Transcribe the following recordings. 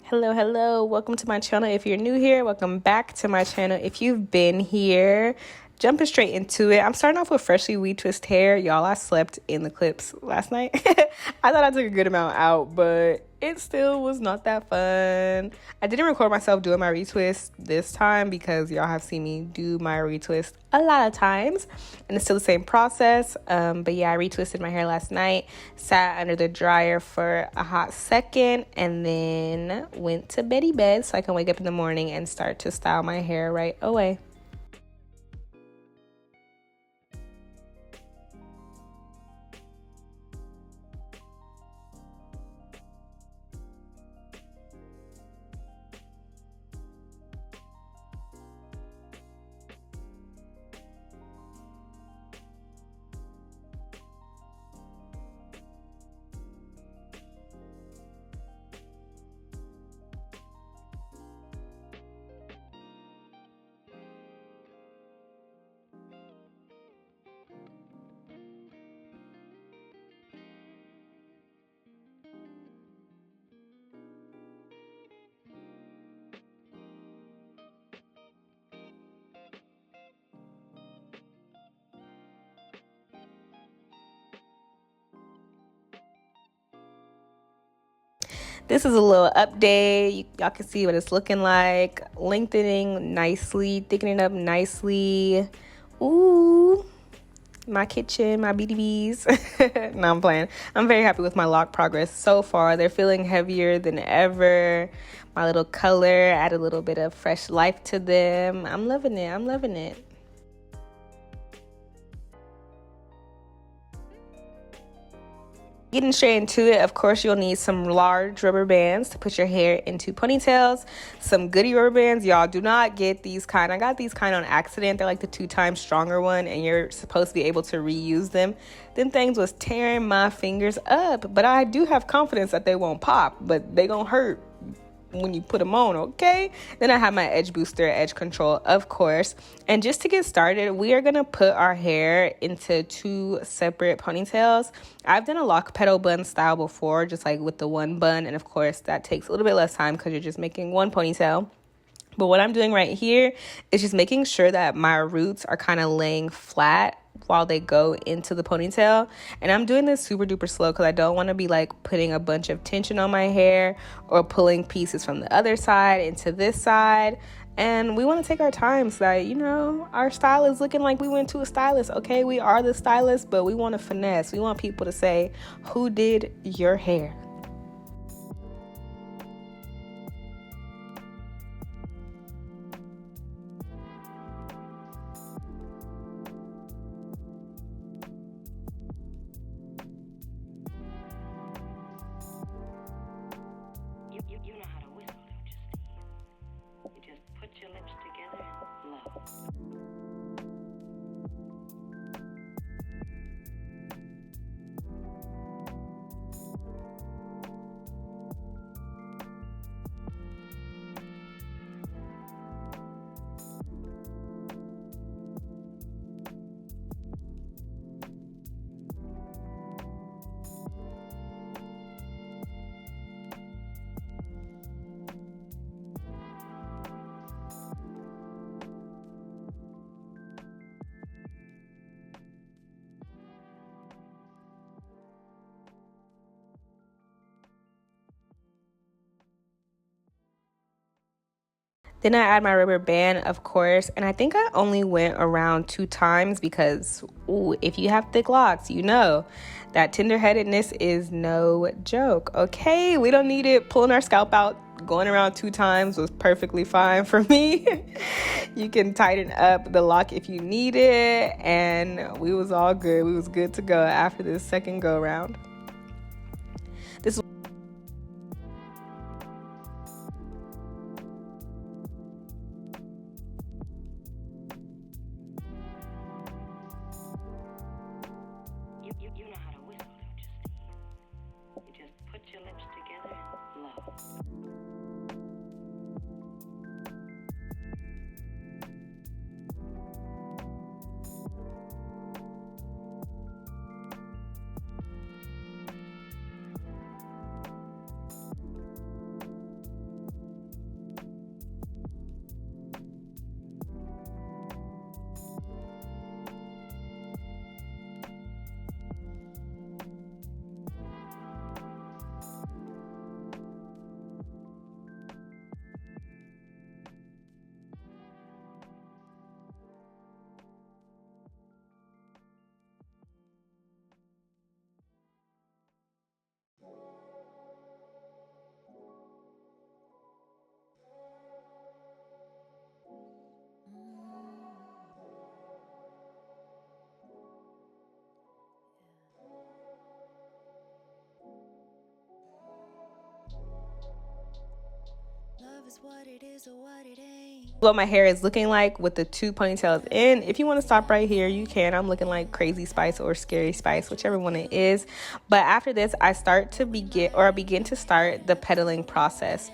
Hello, welcome to my channel. If you're new here, welcome back to my channel. If you've been here, jumping straight into it, I'm starting off with freshly weed twist hair. Y'all, I slept in the clips last night. I thought I took a good amount out, but it still was not that fun. I didn't record myself doing my retwist this time because y'all have seen me do my retwist a lot of times, and it's still the same process. But yeah, I retwisted my hair last night, sat under the dryer for a hot second, and then went to bed so I can wake up in the morning and start to style my hair right away. This is a little update. Y'all can see what it's looking like. Lengthening nicely, thickening up nicely. Ooh, my kitchen, my BDBs. No, I'm playing. I'm very happy with my lock progress so far. They're feeling heavier than ever. My little color, add a little bit of fresh life to them. I'm loving it. Getting straight into it, of course, you'll need some large rubber bands to put your hair into ponytails. Some goody rubber bands. Y'all, do not get these kind. I got these kind on accident. They're like the 2 times stronger one, and you're supposed to be able to reuse them. Them things was tearing my fingers up, but I do have confidence that they won't pop, but they gonna hurt when you put them on, okay? Then I have my edge booster, edge control, of course. And just to get started, we are gonna put our hair into 2 separate ponytails. I've done a Loc Petal bun style before, just like with the 1 bun, and of course that takes a little bit less time because you're just making 1 ponytail. But what I'm doing right here is just making sure that my roots are kind of laying flat while they go into the ponytail. And I'm doing this super duper slow because I don't want to be like putting a bunch of tension on my hair or pulling pieces from the other side into this side. And we want to take our time so that, you know, our style is looking like we went to a stylist. Okay, we are the stylist, but we want to finesse. We want people to say, who did your hair? You know how to whistle, don't you, Steve? You just put your lips together low. Then I add my rubber band, of course, and I think I only went around 2 times because, ooh, if you have thick locks, you know that tender-headedness is no joke, okay? We don't need it pulling our scalp out. Going around 2 times was perfectly fine for me. You can tighten up the lock if you need it, and we was all good. We was good to go after this second go-round. This you know how to whistle, don't you, Steve? You just put your lips together low. What my hair is looking like with the 2 ponytails in. If you want to stop right here, you can. I'm looking like Crazy Spice or Scary Spice, whichever one it is. But after this, I begin to start the petaling process.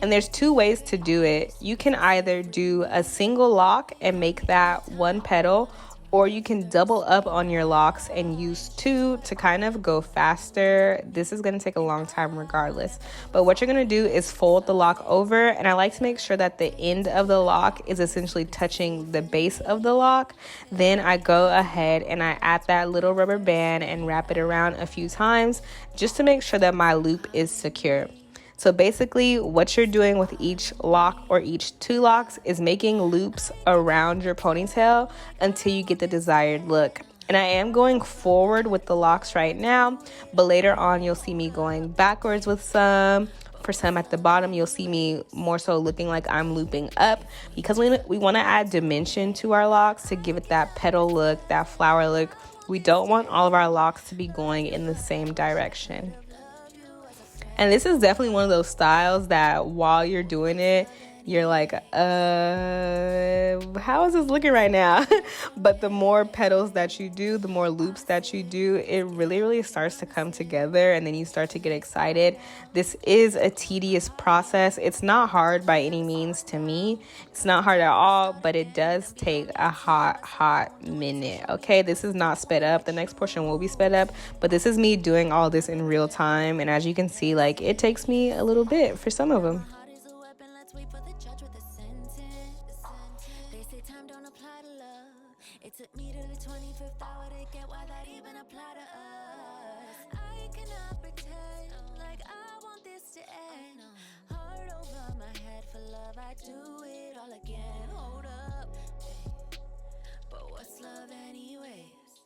And there's 2 ways to do it. You can either do a single lock and make that 1 petal, or you can double up on your locks and use 2 to kind of go faster. This is going to take a long time regardless. But what you're going to do is fold the lock over, and I like to make sure that the end of the lock is essentially touching the base of the lock. Then I go ahead and I add that little rubber band and wrap it around a few times just to make sure that my loop is secure. So basically what you're doing with each lock or each 2 locks is making loops around your ponytail until you get the desired look. And I am going forward with the locks right now, but later on you'll see me going backwards with some. For some at the bottom, you'll see me more so looking like I'm looping up, because we want to add dimension to our locks to give it that petal look, that flower look. We don't want all of our locks to be going in the same direction. And this is definitely one of those styles that while you're doing it, you're like, how is this looking right now? But the more petals that you do, the more loops that you do, it really starts to come together, and then you start to get excited. This is a tedious process. It's not hard by any means to me. It's not hard at all, but it does take a hot minute. Okay, this is not sped up. The next portion will be sped up, but this is me doing all this in real time. And as you can see, like, it takes me a little bit for some of them. It took me to the 25th hour to get why that even apply to us. I cannot pretend like I want this to end. Heart over my head for love, I do it all again. Hold up, but what's love anyways?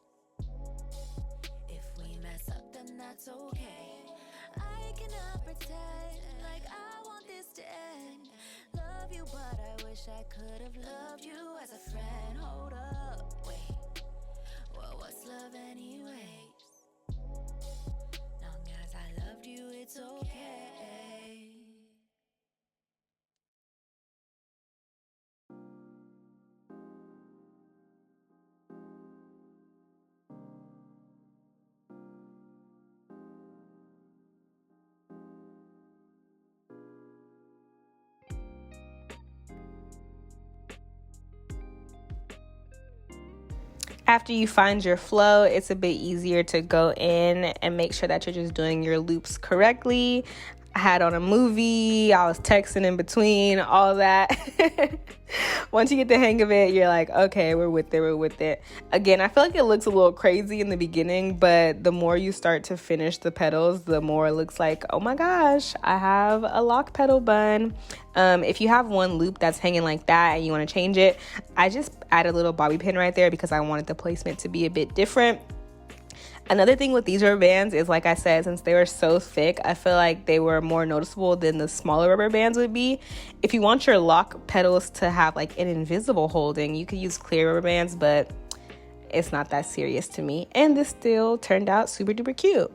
If we mess up, then that's okay. I cannot pretend like I want this to end. Love you, but I wish I could have loved you as a friend. Hold up, wait, well, what's love anyways? Long as I loved you, it's okay. After you find your flow, it's a bit easier to go in and make sure that you're just doing your loops correctly. I had on a movie, I was texting in between, all that. Once you get the hang of it, you're like, okay, we're with it. Again, I feel like it looks a little crazy in the beginning, but the more you start to finish the petals, the more it looks like, oh my gosh, I have a lock petal bun. If you have one loop that's hanging like that and you want to change it, I just add a little bobby pin right there because I wanted the placement to be a bit different. Another thing with these rubber bands is, like I said, since they were so thick, I feel like they were more noticeable than the smaller rubber bands would be. If you want your lock petals to have like an invisible holding, you could use clear rubber bands, but it's not that serious to me. And this still turned out super duper cute.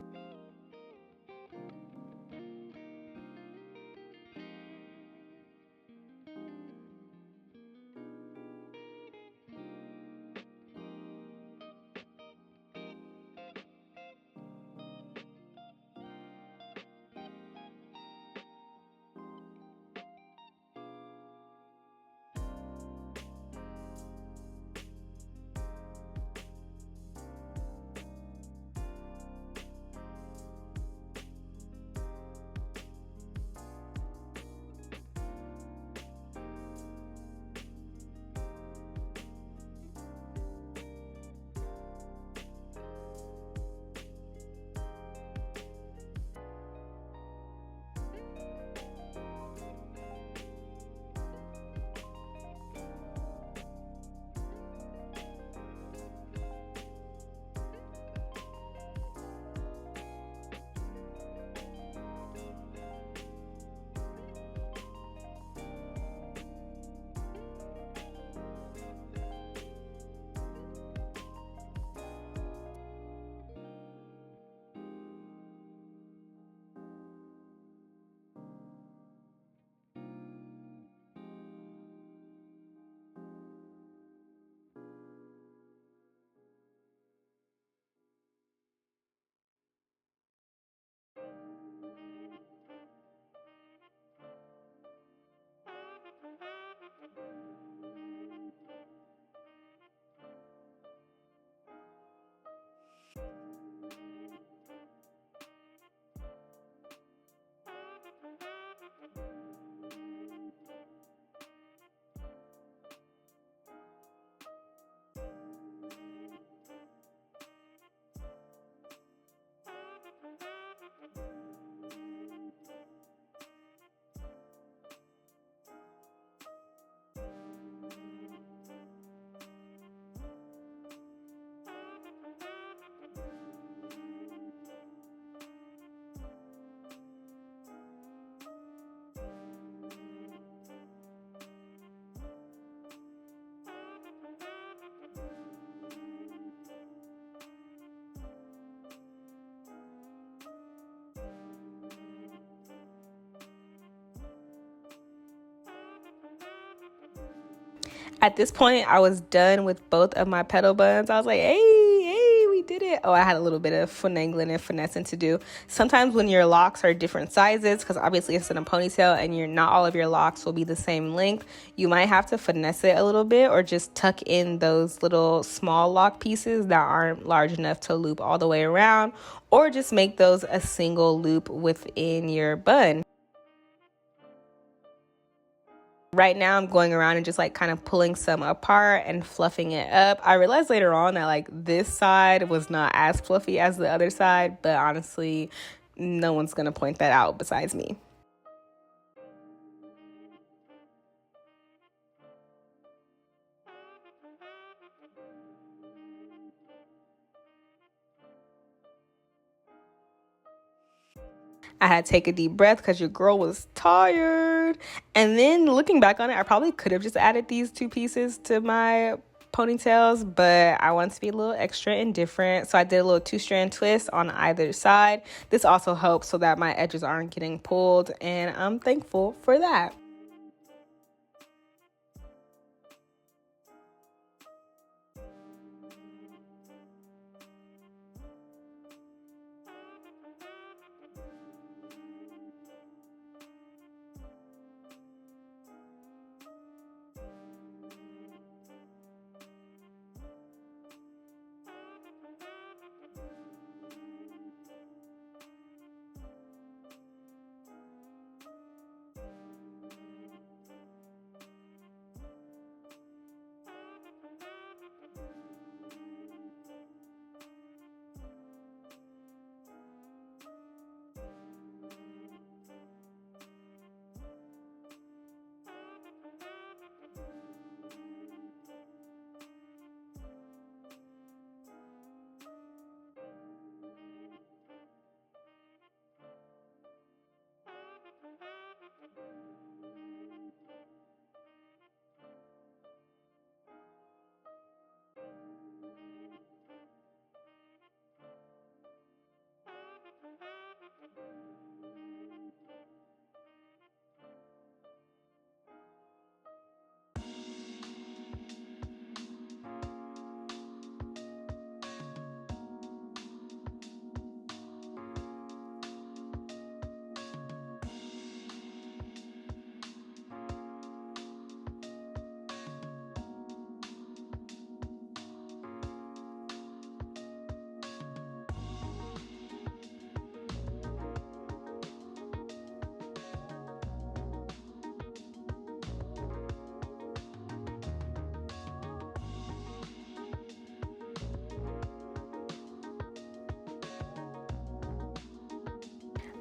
At this point, I was done with both of my petal buns. I was like, hey, we did it. Oh, I had a little bit of finagling and finessing to do. Sometimes when your locks are different sizes, because obviously it's in a ponytail and not all of your locks will be the same length, you might have to finesse it a little bit or just tuck in those little small lock pieces that aren't large enough to loop all the way around, or just make those a single loop within your bun. Right now I'm going around and just like kind of pulling some apart and fluffing it up. I realized later on that like this side was not as fluffy as the other side, but honestly, no one's gonna point that out besides me. I had to take a deep breath because your girl was tired. And then looking back on it, I probably could have just added these two pieces to my ponytails, but I wanted to be a little extra and different. So I did a little 2-strand twist on either side. This also helps so that my edges aren't getting pulled, and I'm thankful for that.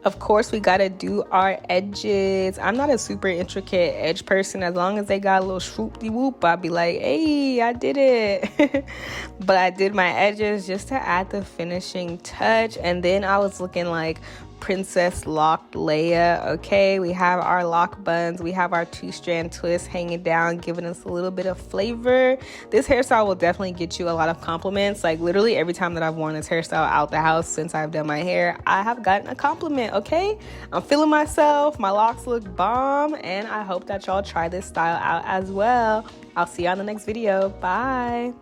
Of course, we gotta do our edges. I'm not a super intricate edge person. As long as they got a little swoop-de-whoop, I'll be like, hey, I did it. But I did my edges just to add the finishing touch. And then I was looking like Princess Locked Leia. Okay, we have our lock buns. We have our 2-strand twist hanging down, giving us a little bit of flavor. This hairstyle will definitely get you a lot of compliments. Like literally every time that I've worn this hairstyle out the house since I've done my hair, I have gotten a compliment. Okay, I'm feeling myself. My locks look bomb, and I hope that y'all try this style out as well. I'll see you on the next video. Bye.